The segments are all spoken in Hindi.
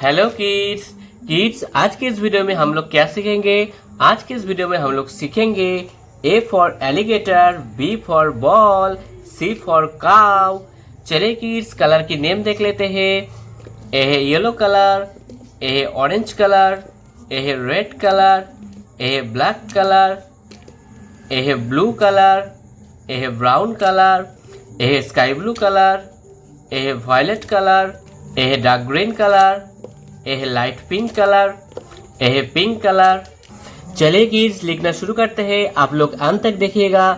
Hello kids. आज के इस वीडियो में हम लोग क्या सीखेंगे? आज के इस वीडियो में हम लोग सीखेंगे A for alligator, B for ball, C for cow. चलिए किड्स, कलर की नेम देख लेते हैं। ए है येलो कलर, ए है ऑरेंज कलर, ए है रेड कलर, ए है ब्लैक कलर, ए है ब्लू कलर, ए है ब्राउन कलर, ए है स्काई ब्लू कलर, ए है वायलेट कलर, ए है डार्क ग्रीन कलर, ए है लाइट पिंक कलर, ए है पिंक कलर। चलिए किड्स, लिखना शुरू करते हैं। आप लोग अंत तक देखिएगा।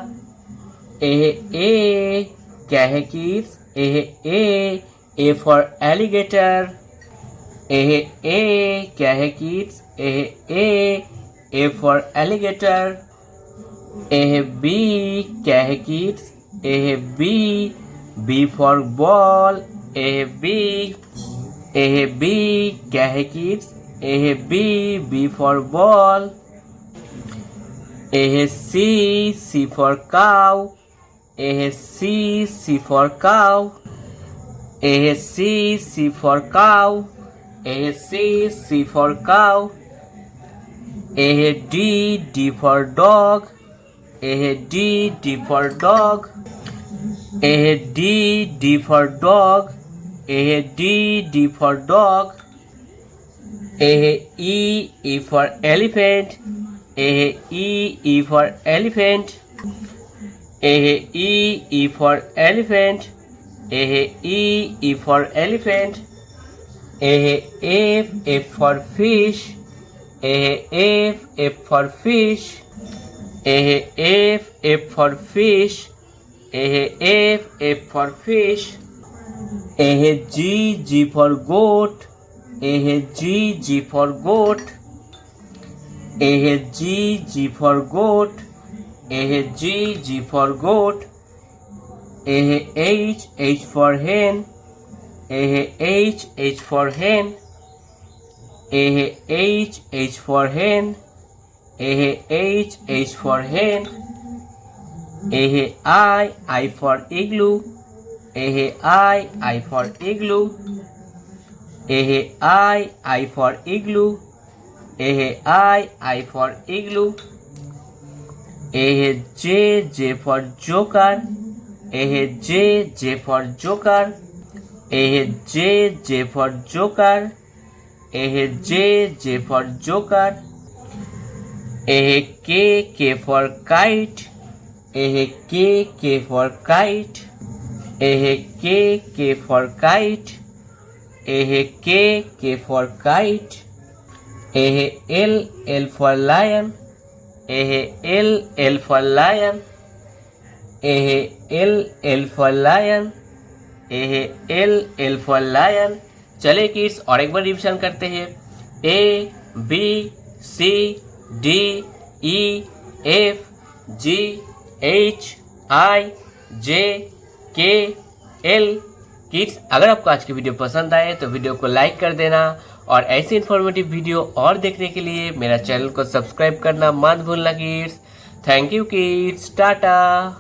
ए है ए, क्या है किड्स? ए है ए फॉर एलिगेटर। ए है ए, क्या है किड्स? ए है ए फॉर एलिगेटर। ए है बी, क्या है किड्स? ए है बी फॉर बॉल। ए है बी, क्या है किड्स? ए है बी फॉर बॉल। ए है सी फॉर काउ। ए है सी फॉर काउ। ए है सी फॉर काउ। ए है सी फॉर काउ। ए है डी फॉर डॉग। ए है डी फॉर डॉग। ए है डी फॉर डॉग। ए है डी फॉर डॉग। ए है ई फॉर एलिफेंट। ए है ई फॉर एलिफेंट। ए है ई फॉर एलिफेंट। ए है ई फॉर एलिफेंट। ए है एफ फॉर फिश। ए है एफ फॉर फिश। ए है एफ फॉर फिश। ए है एफ फॉर फिश। ए है जी फॉर गोट। ए है जी फॉर गोट। ए है जी फॉर गोट। ए है जी फॉर गोट। ए है एच फॉर hen। ए है एच फॉर hen। ए है एच फॉर hen। ए है एच फॉर hen। ए है आई फॉर igloo। ए है आई फॉर igloo। ए है आई फॉर igloo। ए है आई फॉर igloo। ए है जे फॉर जोकर। ए है जे फॉर जोकर। ए है जे फॉर जोकर। ए है जे फॉर जोकर। ए है के फॉर काइट। ए है के फॉर काइट। ए है के फॉर काइट। ए है के फॉर काइट। ए है एल फॉर लायन। ए है एल फॉर लायन। ए है एल फॉर लायन। ए है एल फॉर लायन। चले किड्स, और एक बार रिविजन करते हैं। A B C D E F G H I J K L. Kids, अगर आपको आज की वीडियो पसंद आए तो वीडियो को लाइक कर देना, और ऐसी इन्फॉर्मेटिव वीडियो और देखने के लिए मेरा चैनल को सब्सक्राइब करना मत भूलना kids. Thank you kids, Tata.